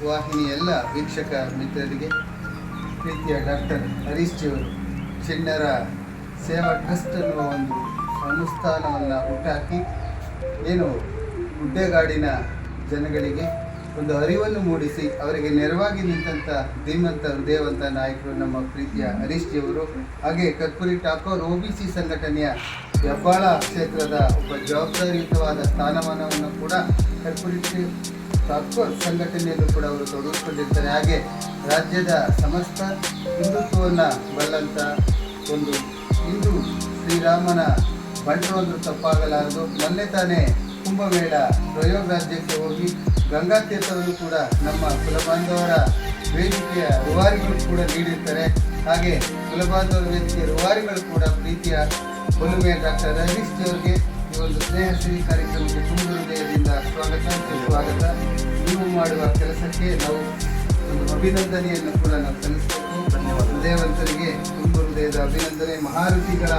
ವಾಹಿನಿ ಎಲ್ಲ ವೀಕ್ಷಕ ಮಿತ್ರರಿಗೆ ಪ್ರೀತಿಯ ಡಾಕ್ಟರ್ ಹರೀಶ್ ಜಿಯವರು ಚಿಣ್ಣರ ಸೇವಾ ಟ್ರಸ್ಟ್ ಅನ್ನುವ ಒಂದು ಅನುಷ್ಠಾನವನ್ನು ಹುಟ್ಟಾಕಿ ಏನು ಗುಡ್ಡೆಗಾಡಿನ ಜನಗಳಿಗೆ ಒಂದು ಅರಿವನ್ನು ಮೂಡಿಸಿ ಅವರಿಗೆ ನೆರವಾಗಿ ನಿಂತಹ ಧೀಮಂತ ಹೃದಯವಂತ ನಾಯಕರು ನಮ್ಮ ಪ್ರೀತಿಯ ಹರೀಶ್ ಜಿಯವರು. ಹಾಗೆ ಕರ್ಪೂರಿ ಠಾಕೂರ್ OBC ಸಂಘಟನೆಯ ಹೆಬ್ಬಾಳ ಕ್ಷೇತ್ರದ ಒಬ್ಬ ಜವಾಬ್ದಾರಿಯುತವಾದ ಸ್ಥಾನಮಾನವನ್ನು ಕೂಡ ಕರ್ಪೂರಿ ಠಾಕೂರ್ ಸಂಘಟನೆಯಲ್ಲೂ ಕೂಡ ಅವರು ತೊಡಗಿಸಿಕೊಂಡಿರ್ತಾರೆ. ಹಾಗೆ ರಾಜ್ಯದ ಸಮಸ್ತ ಹಿಂದುತ್ವವನ್ನು ಬಲ್ಲಂಥ ಒಂದು ಹಿಂದೂ ಶ್ರೀರಾಮನ ಬಂಟರು ಅಂದರೂ ತಪ್ಪಾಗಲಾರದು. ಮೊನ್ನೆ ತಾನೇ ಕುಂಭಮೇಳ ಪ್ರಯೋಗರಾಜ್ಯಕ್ಕೆ ಹೋಗಿ ಗಂಗಾ ತೀರ್ಥವನ್ನು ಕೂಡ ನಮ್ಮ ಕುಲಬಾಂಧವರ ವೇದಿಕೆಯ ರೂವಾರಿಗಳು ಕೂಡ ನೀಡಿರ್ತಾರೆ. ಹಾಗೆ ಕುಲಬಾಂಧವರ ವೇದಿಕೆಯ ರೂವಾರಿಗಳು ಕೂಡ ಪ್ರೀತಿಯ ಒಲುಮೆಯ ಡಾಕ್ಟರ್ ಹರೀಶ್ ಜಿಯವರಿಗೆ ಈ ಒಂದು ಸ್ನೇಹಶ್ರೀ ಕಾರ್ಯಕ್ರಮಕ್ಕೆ ತುಂಬ ಹೃದಯದಿಂದ ಸ್ವಾಗತ. ನೀವು ಮಾಡುವ ಕೆಲಸಕ್ಕೆ ನಾವು ಒಂದು ಅಭಿನಂದನೆಯನ್ನು ಕೂಡ ನಾವು ಸಲ್ಲಿಸಬೇಕು. ಹೃದಯವಂತರಿಗೆ ತುಂಬ ಹೃದಯದ ಅಭಿನಂದನೆ. ಮಹಾಋಷಿಗಳ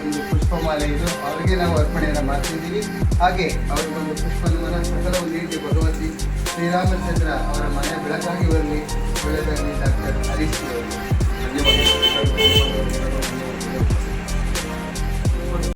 ಒಂದು ಪುಷ್ಪಮಾಲೆ ಇದು, ಅವರಿಗೆ ನಾವು ಅರ್ಪಣೆಯನ್ನು ಮಾಡ್ತಿದ್ದೀವಿ. ಹಾಗೆ ಅವರಿಗೊಂದು ಪುಷ್ಪನಮನ ಸಕಲವು ನೀಡಿ ಭಗವತಿ ಶ್ರೀರಾಮಚಂದ್ರ ಅವರ ಮನೆ ಬೆಳಕಾಗಿ ಬರಲಿ. ಒಳ್ಳೆಯದಾಗಲಿ ಡಾಕ್ಟರ್ ಹರೀಶ್ ಅವರು.